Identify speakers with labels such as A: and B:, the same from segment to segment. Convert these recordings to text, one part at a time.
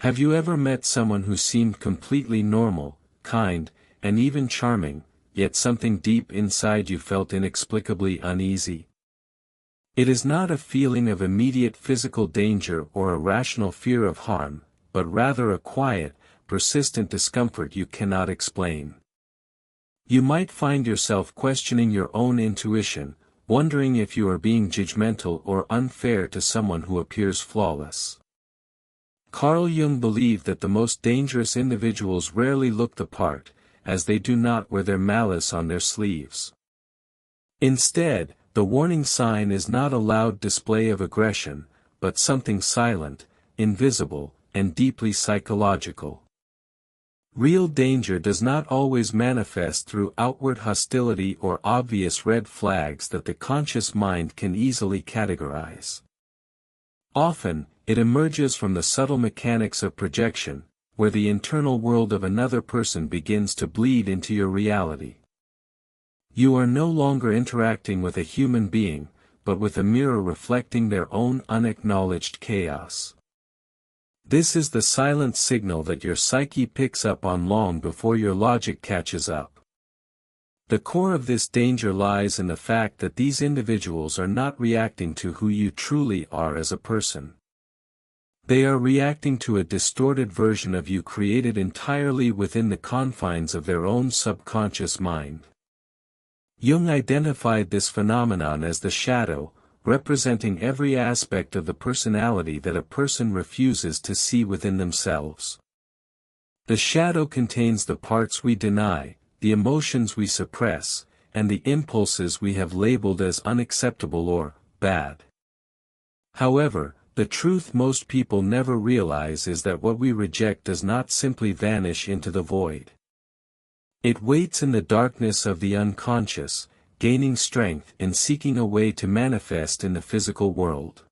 A: Have you ever met someone who seemed completely normal, kind, and even charming, yet something deep inside you felt inexplicably uneasy? It is not a feeling of immediate physical danger or a rational fear of harm, but rather a quiet, persistent discomfort you cannot explain. You might find yourself questioning your own intuition, wondering if you are being judgmental or unfair to someone who appears flawless. Carl Jung believed that the most dangerous individuals rarely look the part, as they do not wear their malice on their sleeves. Instead, the warning sign is not a loud display of aggression, but something silent, invisible, and deeply psychological. Real danger does not always manifest through outward hostility or obvious red flags that the conscious mind can easily categorize. Often, it emerges from the subtle mechanics of projection, where the internal world of another person begins to bleed into your reality. You are no longer interacting with a human being, but with a mirror reflecting their own unacknowledged chaos. This is the silent signal that your psyche picks up on long before your logic catches up. The core of this danger lies in the fact that these individuals are not reacting to who you truly are as a person. They are reacting to a distorted version of you created entirely within the confines of their own subconscious mind. Jung identified this phenomenon as the shadow, representing every aspect of the personality that a person refuses to see within themselves. The shadow contains the parts we deny, the emotions we suppress, and the impulses we have labeled as unacceptable or bad. However, the truth most people never realize is that what we reject does not simply vanish into the void. It waits in the darkness of the unconscious, gaining strength and seeking a way to manifest in the physical world.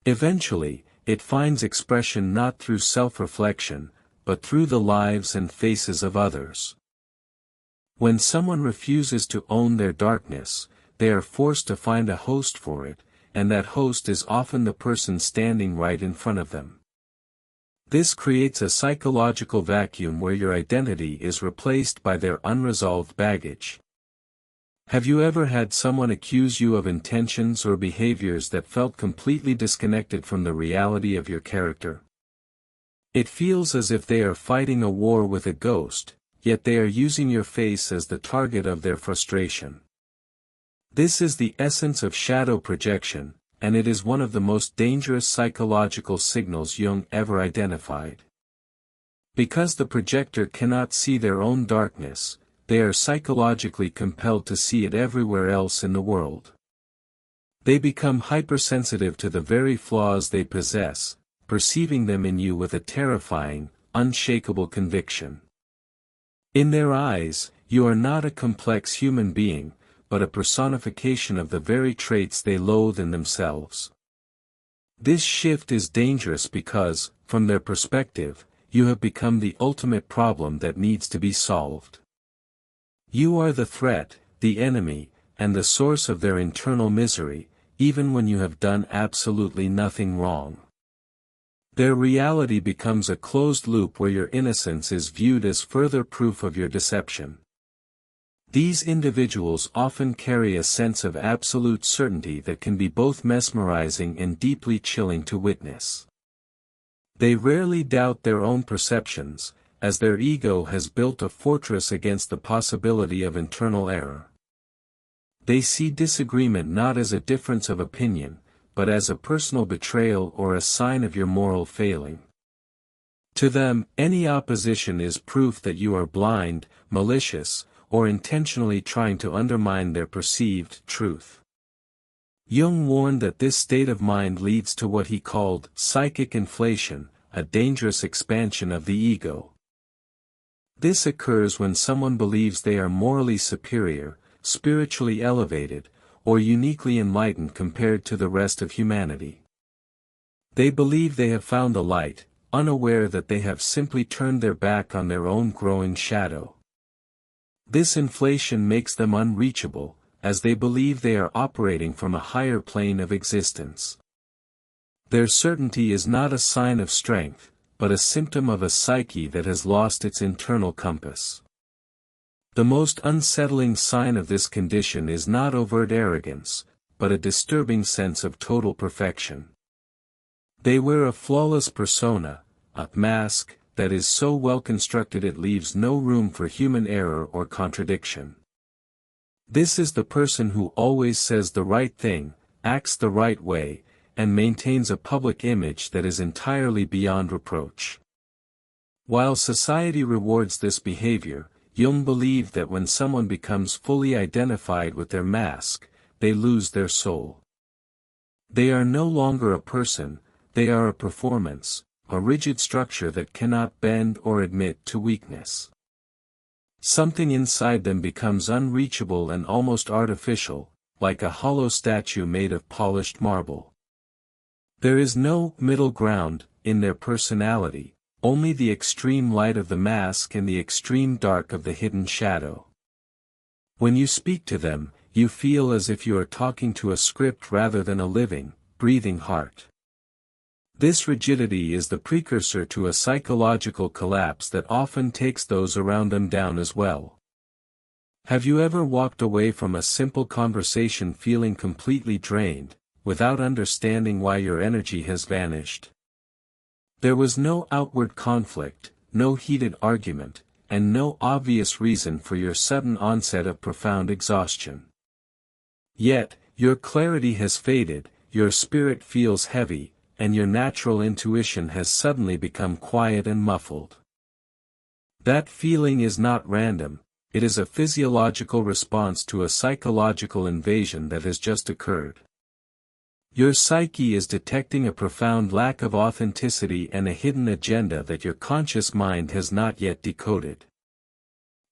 A: Eventually, it finds expression not through self-reflection, but through the lives and faces of others. When someone refuses to own their darkness, they are forced to find a host for it, and that host is often the person standing right in front of them. This creates a psychological vacuum where your identity is replaced by their unresolved baggage. Have you ever had someone accuse you of intentions or behaviors that felt completely disconnected from the reality of your character? It feels as if they are fighting a war with a ghost, yet they are using your face as the target of their frustration. This is the essence of shadow projection, and it is one of the most dangerous psychological signals Jung ever identified. Because the projector cannot see their own darkness, they are psychologically compelled to see it everywhere else in the world. They become hypersensitive to the very flaws they possess, perceiving them in you with a terrifying, unshakable conviction. In their eyes, you are not a complex human being, but a personification of the very traits they loathe in themselves. This shift is dangerous because, from their perspective, you have become the ultimate problem that needs to be solved. You are the threat, the enemy, and the source of their internal misery, even when you have done absolutely nothing wrong. Their reality becomes a closed loop where your innocence is viewed as further proof of your deception. These individuals often carry a sense of absolute certainty that can be both mesmerizing and deeply chilling to witness. They rarely doubt their own perceptions, as their ego has built a fortress against the possibility of internal error. They see disagreement not as a difference of opinion, but as a personal betrayal or a sign of your moral failing. To them, any opposition is proof that you are blind, malicious, or intentionally trying to undermine their perceived truth. Jung warned that this state of mind leads to what he called psychic inflation, a dangerous expansion of the ego. This occurs when someone believes they are morally superior, spiritually elevated, or uniquely enlightened compared to the rest of humanity. They believe they have found the light, unaware that they have simply turned their back on their own growing shadow. This inflation makes them unreachable, as they believe they are operating from a higher plane of existence. Their certainty is not a sign of strength, but a symptom of a psyche that has lost its internal compass. The most unsettling sign of this condition is not overt arrogance, but a disturbing sense of total perfection. They wear a flawless persona, a mask, that is so well constructed it leaves no room for human error or contradiction. This is the person who always says the right thing, acts the right way, and maintains a public image that is entirely beyond reproach. While society rewards this behavior, Jung believed that when someone becomes fully identified with their mask, they lose their soul. They are no longer a person, they are a performance, a rigid structure that cannot bend or admit to weakness. Something inside them becomes unreachable and almost artificial, like a hollow statue made of polished marble. There is no middle ground in their personality, only the extreme light of the mask and the extreme dark of the hidden shadow. When you speak to them, you feel as if you are talking to a script rather than a living, breathing heart. This rigidity is the precursor to a psychological collapse that often takes those around them down as well. Have you ever walked away from a simple conversation feeling completely drained, without understanding why your energy has vanished? There was no outward conflict, no heated argument, and no obvious reason for your sudden onset of profound exhaustion. Yet, your clarity has faded, your spirit feels heavy, and your natural intuition has suddenly become quiet and muffled. That feeling is not random, it is a physiological response to a psychological invasion that has just occurred. Your psyche is detecting a profound lack of authenticity and a hidden agenda that your conscious mind has not yet decoded.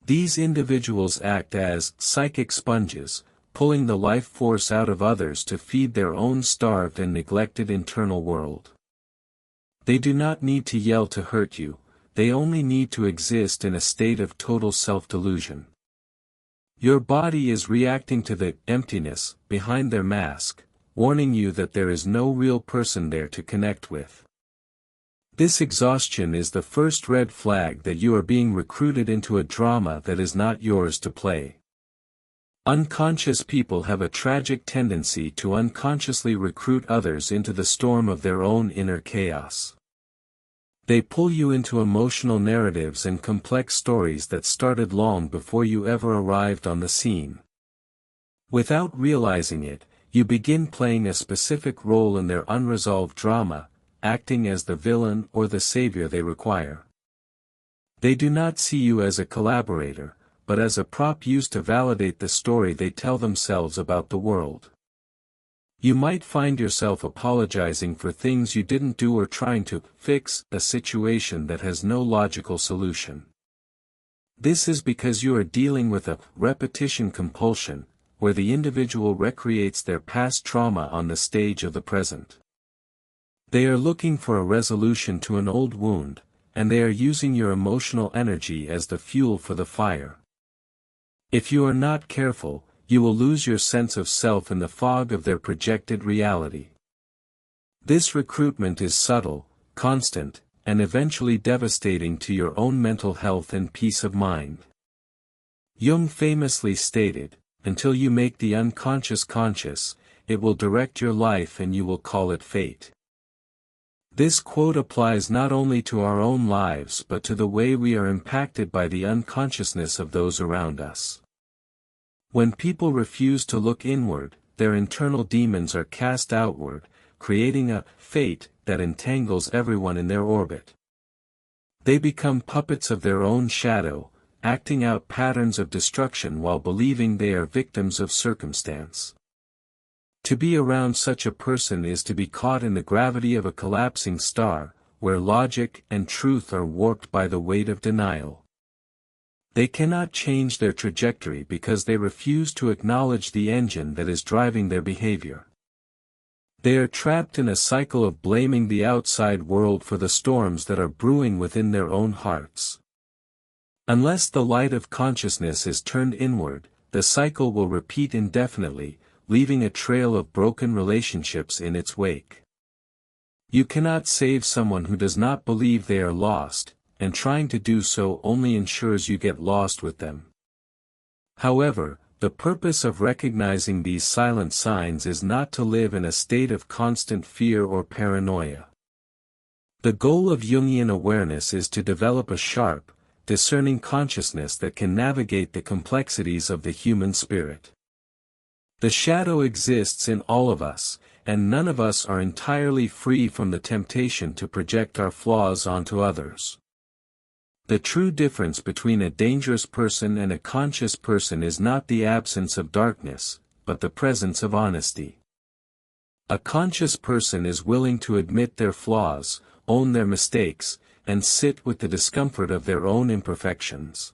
A: These individuals act as psychic sponges, pulling the life force out of others to feed their own starved and neglected internal world. They do not need to yell to hurt you, they only need to exist in a state of total self-delusion. Your body is reacting to the emptiness behind their mask, warning you that there is no real person there to connect with. This exhaustion is the first red flag that you are being recruited into a drama that is not yours to play. Unconscious people have a tragic tendency to unconsciously recruit others into the storm of their own inner chaos. They pull you into emotional narratives and complex stories that started long before you ever arrived on the scene. Without realizing it, you begin playing a specific role in their unresolved drama, acting as the villain or the savior they require. They do not see you as a collaborator, but as a prop used to validate the story they tell themselves about the world. You might find yourself apologizing for things you didn't do or trying to fix a situation that has no logical solution. This is because you are dealing with a repetition compulsion, where the individual recreates their past trauma on the stage of the present. They are looking for a resolution to an old wound, and they are using your emotional energy as the fuel for the fire. If you are not careful, you will lose your sense of self in the fog of their projected reality. This recruitment is subtle, constant, and eventually devastating to your own mental health and peace of mind. Jung famously stated, "Until you make the unconscious conscious, it will direct your life and you will call it fate." This quote applies not only to our own lives but to the way we are impacted by the unconsciousness of those around us. When people refuse to look inward, their internal demons are cast outward, creating a fate that entangles everyone in their orbit. They become puppets of their own shadow, acting out patterns of destruction while believing they are victims of circumstance. To be around such a person is to be caught in the gravity of a collapsing star, where logic and truth are warped by the weight of denial. They cannot change their trajectory because they refuse to acknowledge the engine that is driving their behavior. They are trapped in a cycle of blaming the outside world for the storms that are brewing within their own hearts. Unless the light of consciousness is turned inward, the cycle will repeat indefinitely, leaving a trail of broken relationships in its wake. You cannot save someone who does not believe they are lost, and trying to do so only ensures you get lost with them. However, the purpose of recognizing these silent signs is not to live in a state of constant fear or paranoia. The goal of Jungian awareness is to develop a sharp, discerning consciousness that can navigate the complexities of the human spirit. The shadow exists in all of us, and none of us are entirely free from the temptation to project our flaws onto others. The true difference between a dangerous person and a conscious person is not the absence of darkness, but the presence of honesty. A conscious person is willing to admit their flaws, own their mistakes, and sit with the discomfort of their own imperfections.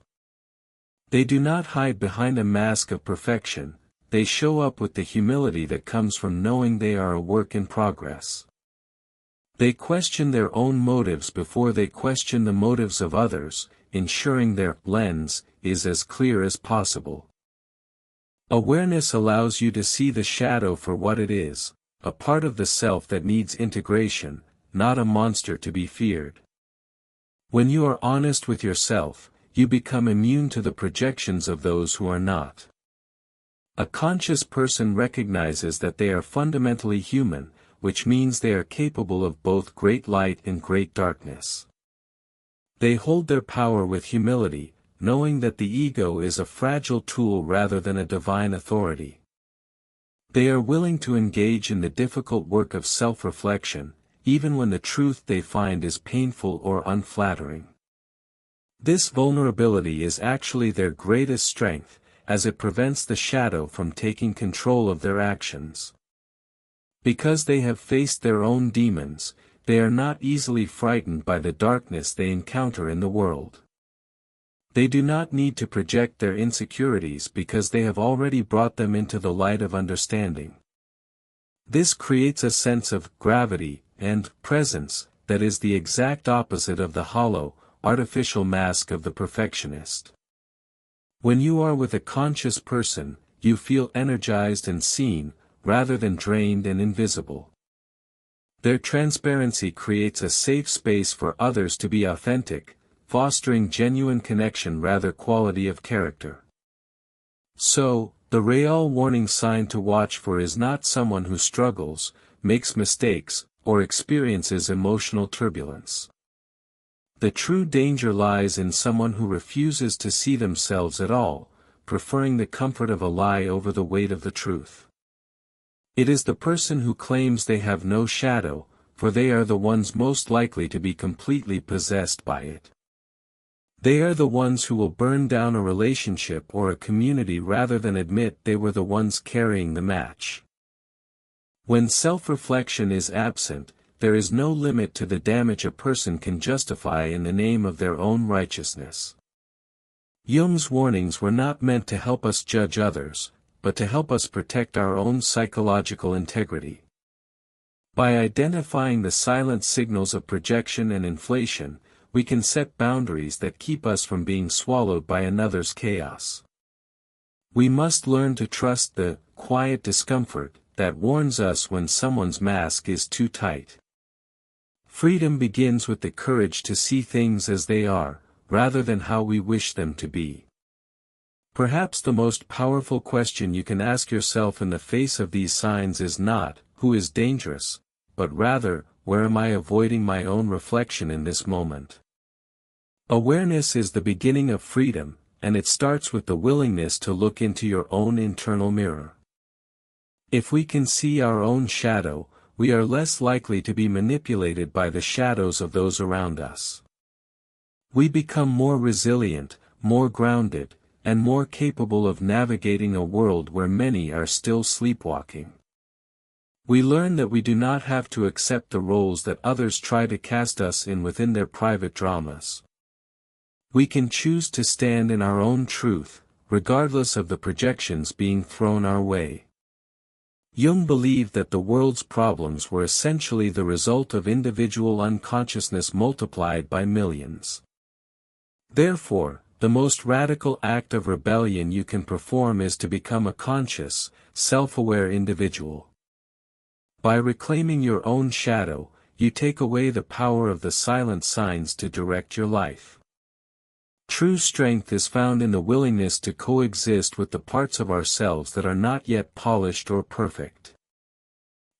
A: They do not hide behind a mask of perfection, they show up with the humility that comes from knowing they are a work in progress. They question their own motives before they question the motives of others, ensuring their lens is as clear as possible. Awareness allows you to see the shadow for what it is, a part of the self that needs integration, not a monster to be feared. When you are honest with yourself, you become immune to the projections of those who are not. A conscious person recognizes that they are fundamentally human, which means they are capable of both great light and great darkness. They hold their power with humility, knowing that the ego is a fragile tool rather than a divine authority. They are willing to engage in the difficult work of self-reflection, even when the truth they find is painful or unflattering. This vulnerability is actually their greatest strength, as it prevents the shadow from taking control of their actions. Because they have faced their own demons, they are not easily frightened by the darkness they encounter in the world. They do not need to project their insecurities because they have already brought them into the light of understanding. This creates a sense of gravity and presence that is the exact opposite of the hollow, artificial mask of the perfectionist. When you are with a conscious person, you feel energized and seen, rather than drained and invisible. Their transparency creates a safe space for others to be authentic, fostering genuine connection rather quality of character. So, the real warning sign to watch for is not someone who struggles, makes mistakes, or experiences emotional turbulence. The true danger lies in someone who refuses to see themselves at all, preferring the comfort of a lie over the weight of the truth. It is the person who claims they have no shadow, for they are the ones most likely to be completely possessed by it. They are the ones who will burn down a relationship or a community rather than admit they were the ones carrying the match. When self-reflection is absent, there is no limit to the damage a person can justify in the name of their own righteousness. Jung's warnings were not meant to help us judge others, but to help us protect our own psychological integrity. By identifying the silent signals of projection and inflation, we can set boundaries that keep us from being swallowed by another's chaos. We must learn to trust the quiet discomfort that warns us when someone's mask is too tight. Freedom begins with the courage to see things as they are, rather than how we wish them to be. Perhaps the most powerful question you can ask yourself in the face of these signs is not, who is dangerous, but rather, where am I avoiding my own reflection in this moment? Awareness is the beginning of freedom, and it starts with the willingness to look into your own internal mirror. If we can see our own shadow, we are less likely to be manipulated by the shadows of those around us. We become more resilient, more grounded, and more capable of navigating a world where many are still sleepwalking. We learn that we do not have to accept the roles that others try to cast us in within their private dramas. We can choose to stand in our own truth, regardless of the projections being thrown our way. Jung believed that the world's problems were essentially the result of individual unconsciousness multiplied by millions. Therefore, the most radical act of rebellion you can perform is to become a conscious, self-aware individual. By reclaiming your own shadow, you take away the power of the silent signs to direct your life. True strength is found in the willingness to coexist with the parts of ourselves that are not yet polished or perfect.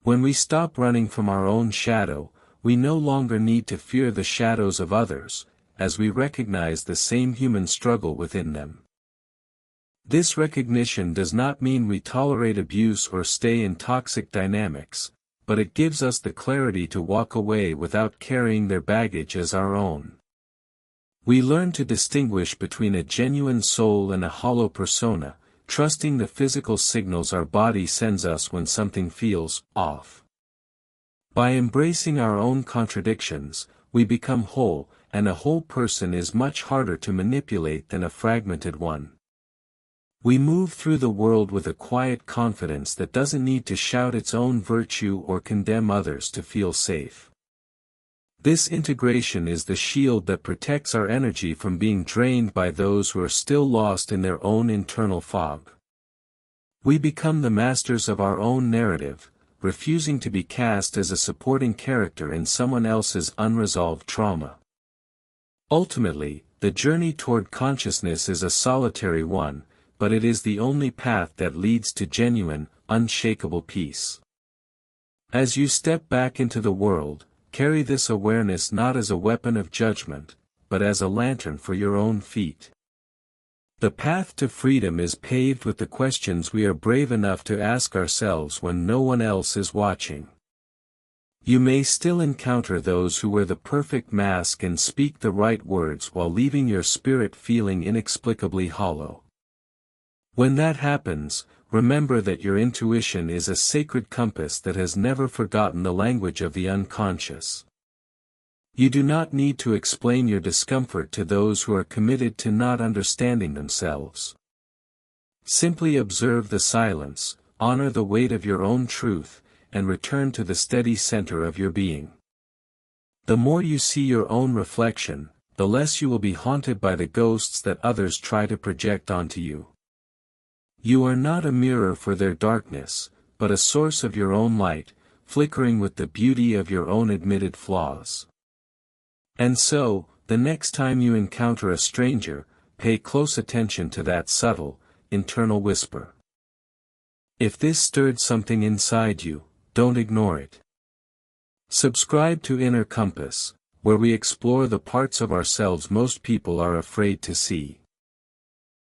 A: When we stop running from our own shadow, we no longer need to fear the shadows of others, as we recognize the same human struggle within them. This recognition does not mean we tolerate abuse or stay in toxic dynamics, but it gives us the clarity to walk away without carrying their baggage as our own. We learn to distinguish between a genuine soul and a hollow persona, trusting the physical signals our body sends us when something feels off. By embracing our own contradictions, we become whole, and a whole person is much harder to manipulate than a fragmented one. We move through the world with a quiet confidence that doesn't need to shout its own virtue or condemn others to feel safe. This integration is the shield that protects our energy from being drained by those who are still lost in their own internal fog. We become the masters of our own narrative, refusing to be cast as a supporting character in someone else's unresolved trauma. Ultimately, the journey toward consciousness is a solitary one, but it is the only path that leads to genuine, unshakable peace. As you step back into the world, carry this awareness not as a weapon of judgment, but as a lantern for your own feet. The path to freedom is paved with the questions we are brave enough to ask ourselves when no one else is watching. You may still encounter those who wear the perfect mask and speak the right words while leaving your spirit feeling inexplicably hollow. When that happens, remember that your intuition is a sacred compass that has never forgotten the language of the unconscious. You do not need to explain your discomfort to those who are committed to not understanding themselves. Simply observe the silence, honor the weight of your own truth, and return to the steady center of your being. The more you see your own reflection, the less you will be haunted by the ghosts that others try to project onto you. You are not a mirror for their darkness, but a source of your own light, flickering with the beauty of your own admitted flaws. And so, the next time you encounter a stranger, pay close attention to that subtle, internal whisper. If this stirred something inside you, don't ignore it. Subscribe to Inner Compass, where we explore the parts of ourselves most people are afraid to see.